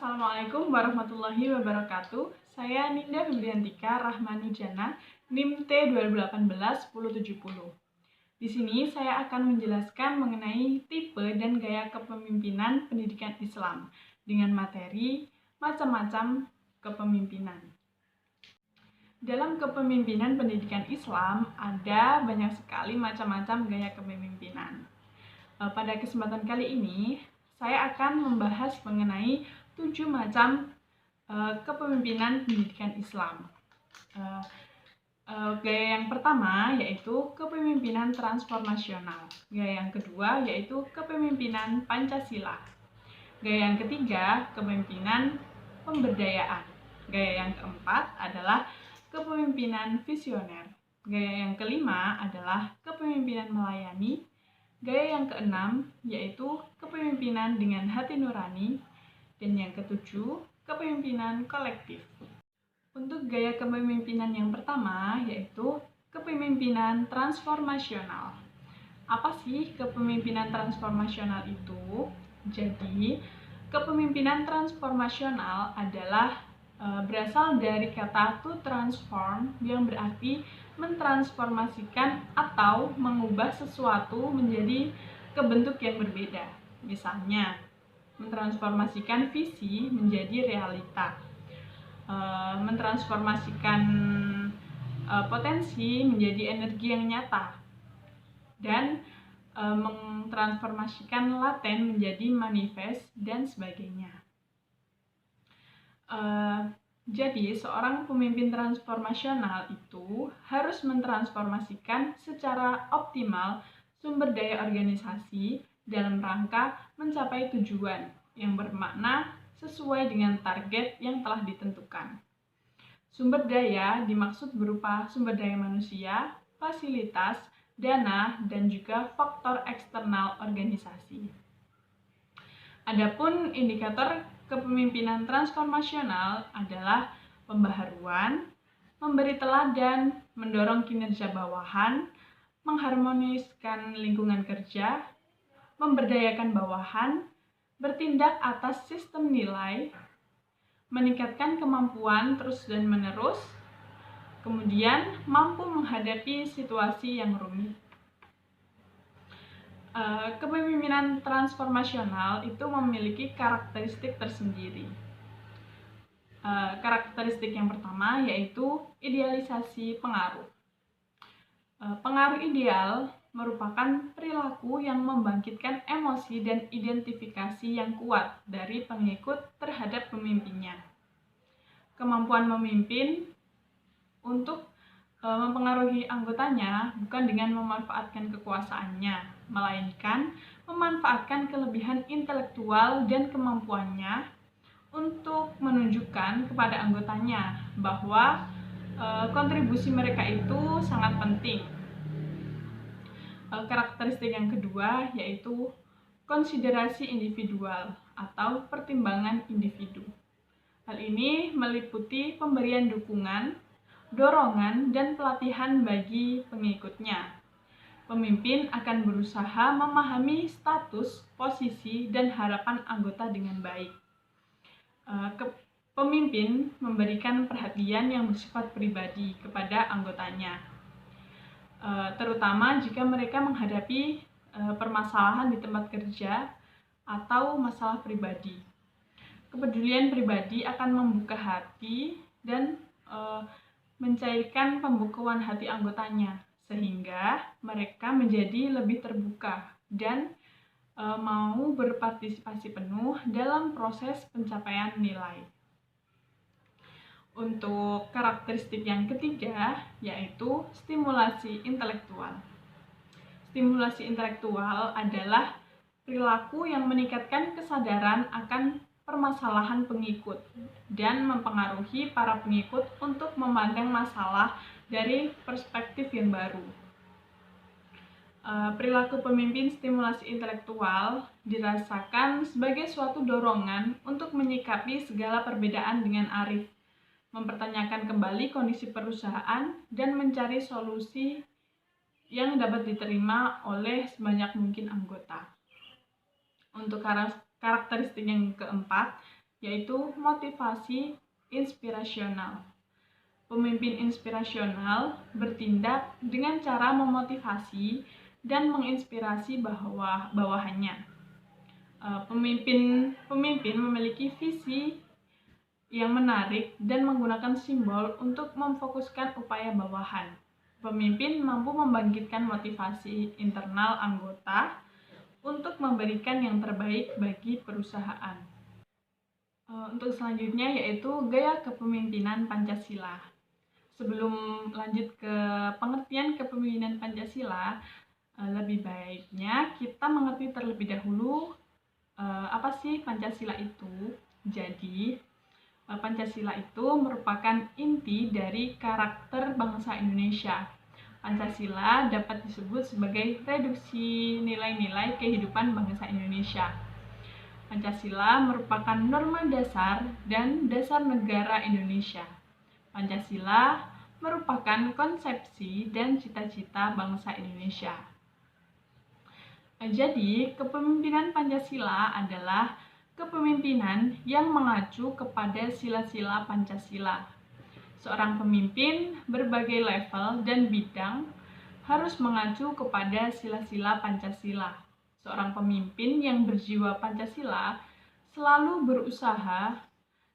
Assalamualaikum warahmatullahi wabarakatuh. Saya Ninda Febriantika Rahmanujana, NIM T 2018-1070. Di sini saya akan menjelaskan mengenai tipe dan gaya kepemimpinan pendidikan Islam dengan materi macam-macam kepemimpinan. Dalam kepemimpinan pendidikan Islam ada banyak sekali macam-macam gaya kepemimpinan. Pada kesempatan kali ini, saya akan membahas mengenai 7 macam kepemimpinan pendidikan Islam. Gaya yang pertama yaitu kepemimpinan transformasional. Gaya yang kedua yaitu kepemimpinan Pancasila. Gaya yang ketiga, kepemimpinan pemberdayaan. Gaya yang keempat adalah kepemimpinan visioner. Gaya yang kelima adalah kepemimpinan melayani. Gaya yang keenam yaitu kepemimpinan dengan hati nurani. Dan yang ketujuh, kepemimpinan kolektif. Untuk gaya kepemimpinan yang pertama yaitu kepemimpinan transformasional. Apa sih kepemimpinan transformasional itu? Jadi, kepemimpinan transformasional adalah berasal dari kata to transform yang berarti mentransformasikan atau mengubah sesuatu menjadi bentuk yang berbeda. Misalnya, mentransformasikan visi menjadi realita, mentransformasikan potensi menjadi energi yang nyata, dan mentransformasikan laten menjadi manifest, dan sebagainya. Jadi, seorang pemimpin transformasional itu harus mentransformasikan secara optimal sumber daya organisasi dalam rangka mencapai tujuan yang bermakna sesuai dengan target yang telah ditentukan. Sumber daya dimaksud berupa sumber daya manusia, fasilitas, dana, dan juga faktor eksternal organisasi. Adapun indikator kepemimpinan transformasional adalah pembaharuan, memberi teladan, mendorong kinerja bawahan, mengharmoniskan lingkungan kerja, memberdayakan bawahan, bertindak atas sistem nilai, meningkatkan kemampuan terus dan menerus, kemudian mampu menghadapi situasi yang rumit. Kepemimpinan transformasional itu memiliki karakteristik tersendiri. Karakteristik yang pertama yaitu idealisasi pengaruh. Pengaruh ideal merupakan perilaku yang membangkitkan emosi dan identifikasi yang kuat dari pengikut terhadap pemimpinnya. Kemampuan memimpin untuk mempengaruhi anggotanya bukan dengan memanfaatkan kekuasaannya, melainkan memanfaatkan kelebihan intelektual dan kemampuannya untuk menunjukkan kepada anggotanya bahwa kontribusi mereka itu sangat penting. Karakteristik yang kedua yaitu konsiderasi individual atau pertimbangan individu. Hal ini meliputi pemberian dukungan, dorongan, dan pelatihan bagi pengikutnya. Pemimpin akan berusaha memahami status, posisi, dan harapan anggota dengan baik. Pemimpin memberikan perhatian yang bersifat pribadi kepada anggotanya, terutama jika mereka menghadapi permasalahan di tempat kerja atau masalah pribadi. Kepedulian pribadi akan membuka hati dan mencairkan pembukuan hati anggotanya, sehingga mereka menjadi lebih terbuka dan mau berpartisipasi penuh dalam proses pencapaian nilai. Untuk karakteristik yang ketiga yaitu stimulasi intelektual. Stimulasi intelektual adalah perilaku yang meningkatkan kesadaran akan permasalahan pengikut dan mempengaruhi para pengikut untuk memandang masalah dari perspektif yang baru. Perilaku pemimpin stimulasi intelektual dirasakan sebagai suatu dorongan untuk menyikapi segala perbedaan dengan arif, mempertanyakan kembali kondisi perusahaan, dan mencari solusi yang dapat diterima oleh sebanyak mungkin anggota. Untuk karakteristik yang keempat, yaitu motivasi inspirasional. Pemimpin inspirasional bertindak dengan cara memotivasi dan menginspirasi bawahannya. Pemimpin memiliki visi yang menarik dan menggunakan simbol untuk memfokuskan upaya bawahan. Pemimpin mampu membangkitkan motivasi internal anggota untuk memberikan yang terbaik bagi perusahaan. Untuk selanjutnya yaitu gaya kepemimpinan Pancasila. Sebelum lanjut ke pengertian kepemimpinan Pancasila, lebih baiknya kita mengerti terlebih dahulu apa sih Pancasila itu. Jadi, Pancasila itu merupakan inti dari karakter bangsa Indonesia. Pancasila dapat disebut sebagai reduksi nilai-nilai kehidupan bangsa Indonesia. Pancasila merupakan norma dasar dan dasar negara Indonesia. Pancasila merupakan konsepsi dan cita-cita bangsa Indonesia. Jadi, kepemimpinan Pancasila adalah kepemimpinan yang mengacu kepada sila-sila Pancasila. Seorang pemimpin berbagai level dan bidang harus mengacu kepada sila-sila Pancasila. Seorang pemimpin yang berjiwa Pancasila selalu berusaha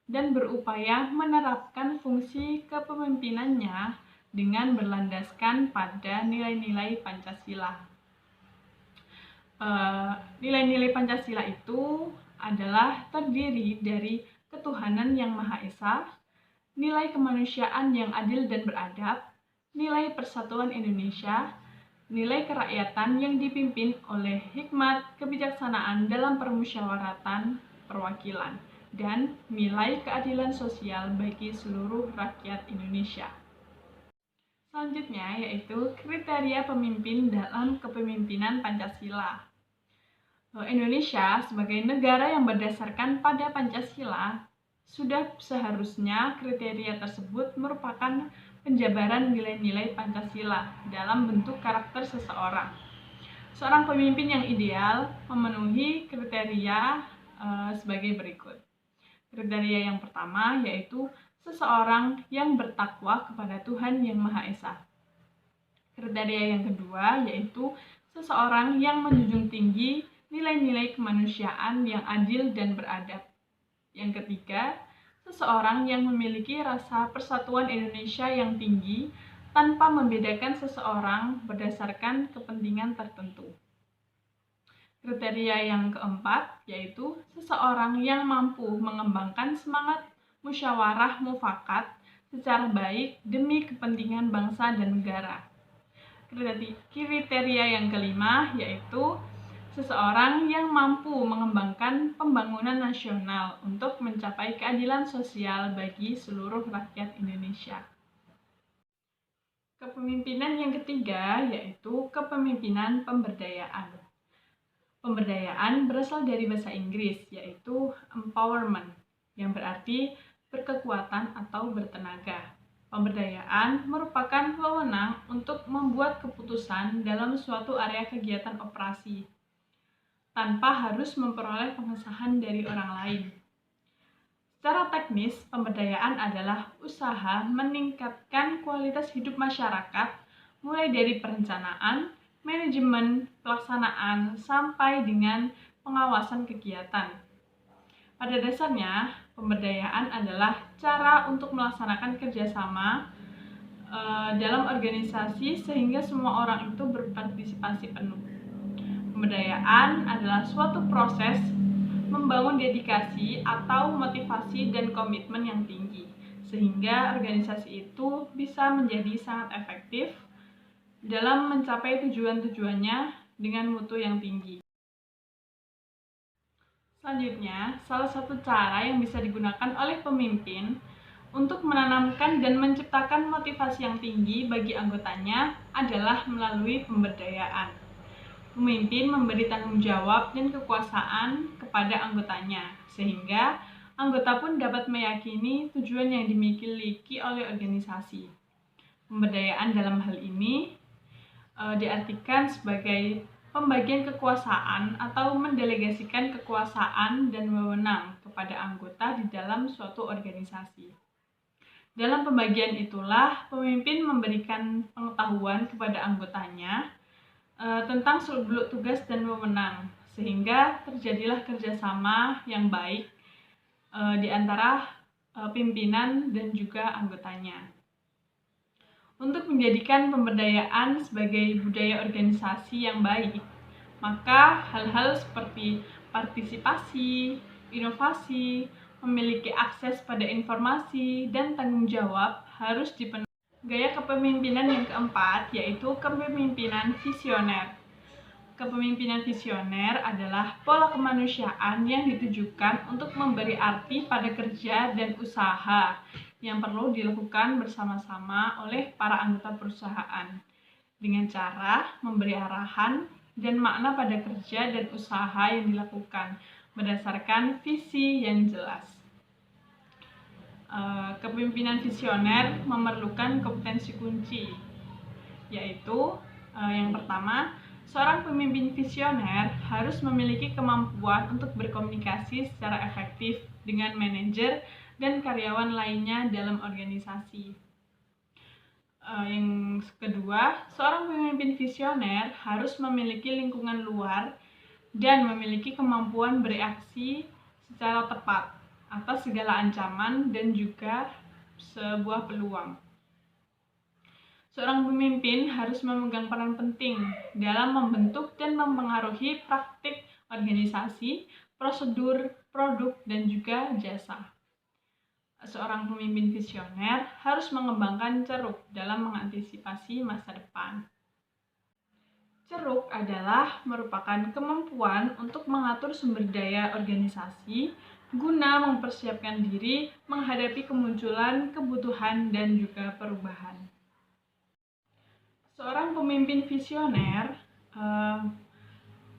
dan berupaya menerapkan fungsi kepemimpinannya dengan berlandaskan pada nilai-nilai Pancasila. Nilai-nilai Pancasila itu adalah terdiri dari ketuhanan yang Maha Esa, nilai kemanusiaan yang adil dan beradab, nilai persatuan Indonesia, nilai kerakyatan yang dipimpin oleh hikmat kebijaksanaan dalam permusyawaratan perwakilan, dan nilai keadilan sosial bagi seluruh rakyat Indonesia. Selanjutnya yaitu kriteria pemimpin dalam kepemimpinan Pancasila. Indonesia sebagai negara yang berdasarkan pada Pancasila, sudah seharusnya kriteria tersebut merupakan penjabaran nilai-nilai Pancasila dalam bentuk karakter seseorang. Seorang pemimpin yang ideal memenuhi kriteria sebagai berikut. Kriteria yang pertama yaitu seseorang yang bertakwa kepada Tuhan Yang Maha Esa. Kriteria yang kedua yaitu seseorang yang menjunjung tinggi nilai-nilai kemanusiaan yang adil dan beradab. Yang ketiga, seseorang yang memiliki rasa persatuan Indonesia yang tinggi tanpa membedakan seseorang berdasarkan kepentingan tertentu. Kriteria yang keempat yaitu seseorang yang mampu mengembangkan semangat musyawarah mufakat secara baik demi kepentingan bangsa dan negara. Kriteria yang kelima yaitu seseorang yang mampu mengembangkan pembangunan nasional untuk mencapai keadilan sosial bagi seluruh rakyat Indonesia. Kepemimpinan yang ketiga yaitu kepemimpinan pemberdayaan. Pemberdayaan berasal dari bahasa Inggris yaitu empowerment, yang berarti berkekuatan atau bertenaga. Pemberdayaan merupakan wewenang untuk membuat keputusan dalam suatu area kegiatan operasi, tanpa harus memperoleh pengesahan dari orang lain. Secara teknis, pemberdayaan adalah usaha meningkatkan kualitas hidup masyarakat, mulai dari perencanaan, manajemen, pelaksanaan, sampai dengan pengawasan kegiatan. Pada dasarnya, pemberdayaan adalah cara untuk melaksanakan kerjasama dalam organisasi sehingga semua orang itu berpartisipasi penuh. Pemberdayaan adalah suatu proses membangun dedikasi atau motivasi dan komitmen yang tinggi, sehingga organisasi itu bisa menjadi sangat efektif dalam mencapai tujuan-tujuannya dengan mutu yang tinggi. Selanjutnya, salah satu cara yang bisa digunakan oleh pemimpin untuk menanamkan dan menciptakan motivasi yang tinggi bagi anggotanya adalah melalui pemberdayaan. Pemimpin memberi tanggung jawab dan kekuasaan kepada anggotanya, sehingga anggota pun dapat meyakini tujuan yang dimiliki oleh organisasi. Pemberdayaan dalam hal ini diartikan sebagai pembagian kekuasaan atau mendelegasikan kekuasaan dan wewenang kepada anggota di dalam suatu organisasi. Dalam pembagian itulah, pemimpin memberikan pengetahuan kepada anggotanya tentang seluk-beluk tugas dan wewenang, sehingga terjadilah kerjasama yang baik di antara pimpinan dan juga anggotanya. Untuk menjadikan pemberdayaan sebagai budaya organisasi yang baik, maka hal-hal seperti partisipasi, inovasi, memiliki akses pada informasi, dan tanggung jawab harus dipenuhi. Gaya kepemimpinan yang keempat yaitu kepemimpinan visioner. Kepemimpinan visioner adalah pola kemanusiaan yang ditujukan untuk memberi arti pada kerja dan usaha yang perlu dilakukan bersama-sama oleh para anggota perusahaan dengan cara memberi arahan dan makna pada kerja dan usaha yang dilakukan berdasarkan visi yang jelas. Kepemimpinan visioner memerlukan kompetensi kunci, yaitu yang pertama, seorang pemimpin visioner harus memiliki kemampuan untuk berkomunikasi secara efektif dengan manajer dan karyawan lainnya dalam organisasi. Yang kedua, seorang pemimpin visioner harus memiliki lingkungan luar dan memiliki kemampuan bereaksi secara tepat atas segala ancaman dan juga sebuah peluang. Seorang pemimpin harus memegang peran penting dalam membentuk dan mempengaruhi praktik organisasi, prosedur, produk, dan juga jasa. Seorang pemimpin visioner harus mengembangkan ceruk dalam mengantisipasi masa depan. Ceruk adalah merupakan kemampuan untuk mengatur sumber daya organisasi guna mempersiapkan diri menghadapi kemunculan kebutuhan dan juga perubahan. Seorang pemimpin visioner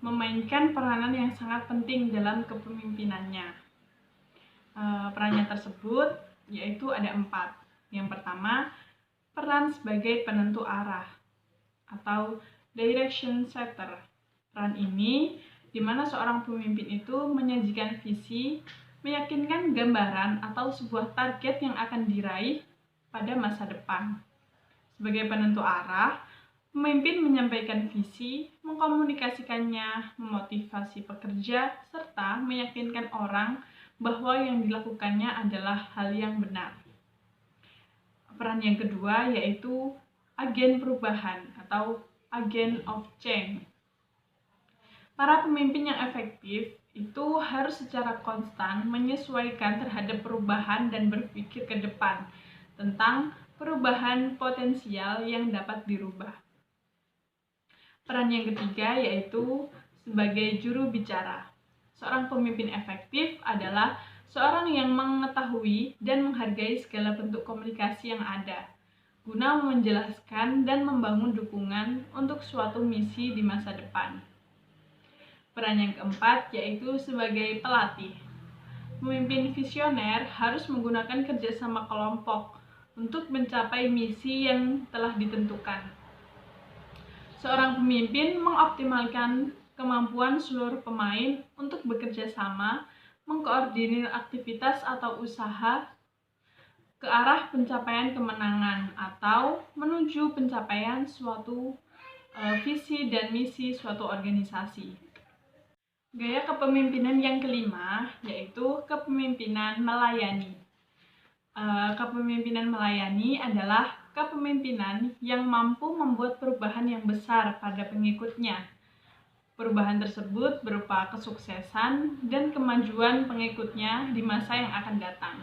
memainkan peranan yang sangat penting dalam kepemimpinannya. Perannya tersebut yaitu ada 4. Yang pertama, peran sebagai penentu arah atau direction setter. Peran ini di mana seorang pemimpin itu menyajikan visi, meyakinkan gambaran atau sebuah target yang akan diraih pada masa depan. Sebagai penentu arah, pemimpin menyampaikan visi, mengkomunikasikannya, memotivasi pekerja, serta meyakinkan orang bahwa yang dilakukannya adalah hal yang benar. Peran yang kedua yaitu agen perubahan atau agent of change. Para pemimpin yang efektif itu harus secara konstan menyesuaikan terhadap perubahan dan berpikir ke depan tentang perubahan potensial yang dapat dirubah. Peran yang ketiga yaitu sebagai juru bicara. Seorang pemimpin efektif adalah seorang yang mengetahui dan menghargai segala bentuk komunikasi yang ada, guna menjelaskan dan membangun dukungan untuk suatu misi di masa depan. Peran yang keempat yaitu sebagai pelatih. Pemimpin visioner harus menggunakan kerjasama kelompok untuk mencapai misi yang telah ditentukan. Seorang pemimpin mengoptimalkan kemampuan seluruh pemain untuk bekerja sama, mengkoordinir aktivitas atau usaha ke arah pencapaian kemenangan atau menuju pencapaian suatu visi dan misi suatu organisasi. Gaya kepemimpinan yang kelima yaitu kepemimpinan melayani. Kepemimpinan melayani adalah kepemimpinan yang mampu membuat perubahan yang besar pada pengikutnya. Perubahan tersebut berupa kesuksesan dan kemajuan pengikutnya di masa yang akan datang.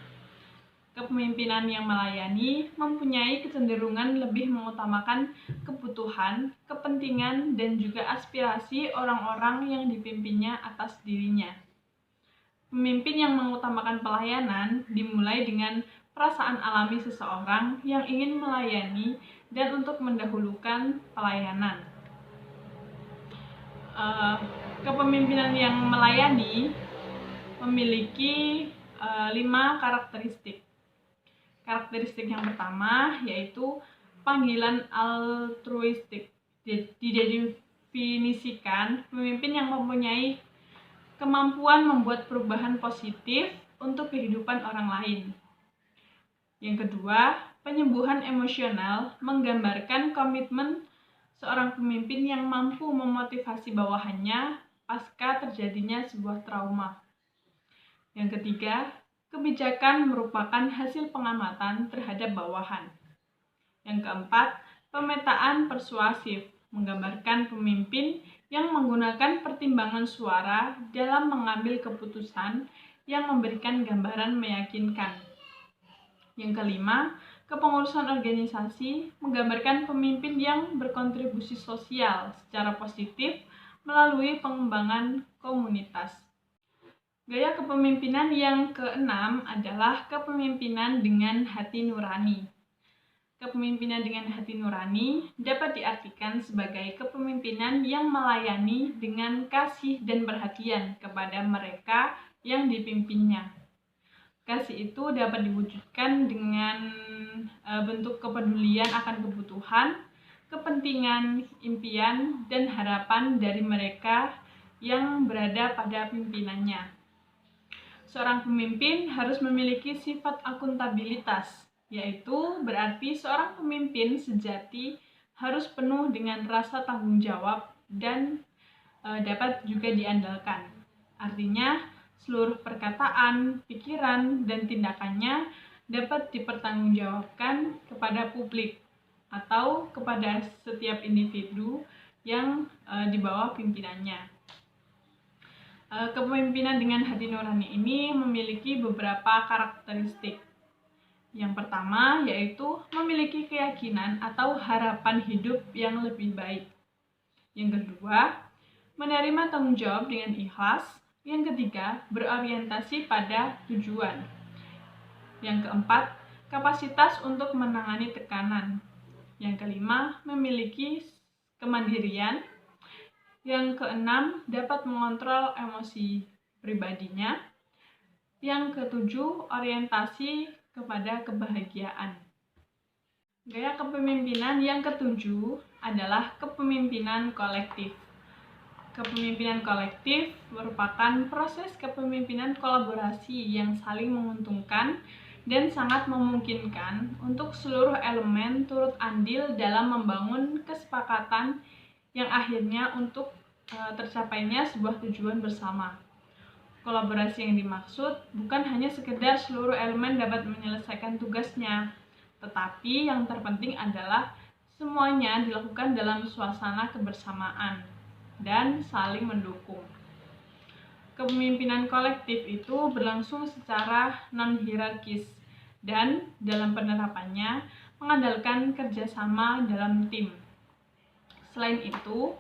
Kepemimpinan yang melayani mempunyai kecenderungan lebih mengutamakan kebutuhan, kepentingan, dan juga aspirasi orang-orang yang dipimpinnya atas dirinya. Pemimpin yang mengutamakan pelayanan dimulai dengan perasaan alami seseorang yang ingin melayani dan untuk mendahulukan pelayanan. Kepemimpinan yang melayani memiliki 5 karakteristik. Karakteristik yang pertama yaitu panggilan altruistik. Didefinisikan pemimpin yang mempunyai kemampuan membuat perubahan positif untuk kehidupan orang lain. Yang kedua, penyembuhan emosional menggambarkan komitmen seorang pemimpin yang mampu memotivasi bawahannya pasca terjadinya sebuah trauma. Yang ketiga, kebijakan merupakan hasil pengamatan terhadap bawahan. Yang keempat, pemetaan persuasif menggambarkan pemimpin yang menggunakan pertimbangan suara dalam mengambil keputusan yang memberikan gambaran meyakinkan. Yang kelima, kepengurusan organisasi menggambarkan pemimpin yang berkontribusi sosial secara positif melalui pengembangan komunitas. Gaya kepemimpinan yang keenam adalah kepemimpinan dengan hati nurani. Kepemimpinan dengan hati nurani dapat diartikan sebagai kepemimpinan yang melayani dengan kasih dan perhatian kepada mereka yang dipimpinnya. Kasih itu dapat diwujudkan dengan bentuk kepedulian akan kebutuhan, kepentingan, impian, dan harapan dari mereka yang berada pada pimpinannya. Seorang pemimpin harus memiliki sifat akuntabilitas, yaitu berarti seorang pemimpin sejati harus penuh dengan rasa tanggung jawab dan dapat juga diandalkan. Artinya, seluruh perkataan, pikiran, dan tindakannya dapat dipertanggungjawabkan kepada publik atau kepada setiap individu yang di bawah pimpinannya. Kepemimpinan dengan hati nurani ini memiliki beberapa karakteristik. Yang pertama yaitu memiliki keyakinan atau harapan hidup yang lebih baik. Yang kedua, menerima tanggung jawab dengan ikhlas. Yang ketiga, berorientasi pada tujuan. Yang keempat, kapasitas untuk menangani tekanan. Yang kelima, memiliki kemandirian. Yang keenam, dapat mengontrol emosi pribadinya. Yang ketujuh, orientasi kepada kebahagiaan. Gaya kepemimpinan yang ketujuh adalah kepemimpinan kolektif. Kepemimpinan kolektif merupakan proses kepemimpinan kolaborasi yang saling menguntungkan dan sangat memungkinkan untuk seluruh elemen turut andil dalam membangun kesepakatan yang akhirnya untuk tercapainya sebuah tujuan bersama. Kolaborasi yang dimaksud bukan hanya sekedar seluruh elemen dapat menyelesaikan tugasnya, tetapi yang terpenting adalah semuanya dilakukan dalam suasana kebersamaan dan saling mendukung. Kepemimpinan kolektif itu berlangsung secara non-hierarkis dan dalam penerapannya mengandalkan kerjasama dalam tim. Selain itu,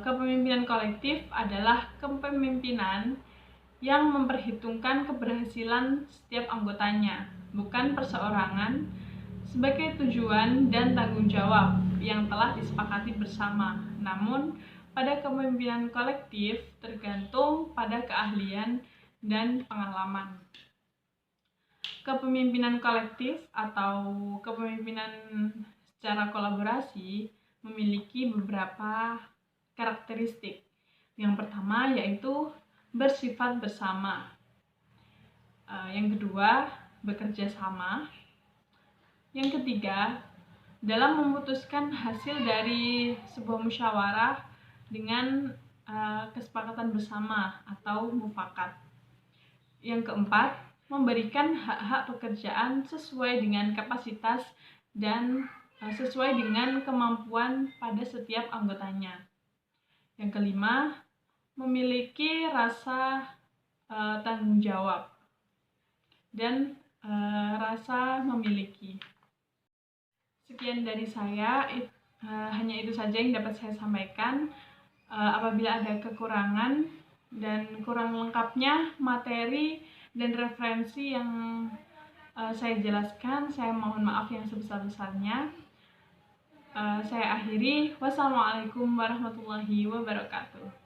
kepemimpinan kolektif adalah kepemimpinan yang memperhitungkan keberhasilan setiap anggotanya, bukan perseorangan, sebagai tujuan dan tanggung jawab yang telah disepakati bersama. Namun, pada kepemimpinan kolektif tergantung pada keahlian dan pengalaman. Kepemimpinan kolektif atau kepemimpinan secara kolaborasi memiliki beberapa karakteristik. Yang pertama yaitu bersifat bersama. Yang kedua, bekerja sama. Yang ketiga, dalam memutuskan hasil dari sebuah musyawarah dengan kesepakatan bersama atau mufakat. Yang keempat, memberikan hak-hak pekerjaan sesuai dengan kapasitas dan sesuai dengan kemampuan pada setiap anggotanya. Yang kelima, memiliki rasa tanggung jawab dan rasa memiliki. Sekian dari saya, hanya itu saja yang dapat saya sampaikan. Apabila ada kekurangan dan kurang lengkapnya materi dan referensi yang saya jelaskan, saya mohon maaf yang sebesar-besarnya. Saya akhiri. Wassalamualaikum warahmatullahi wabarakatuh.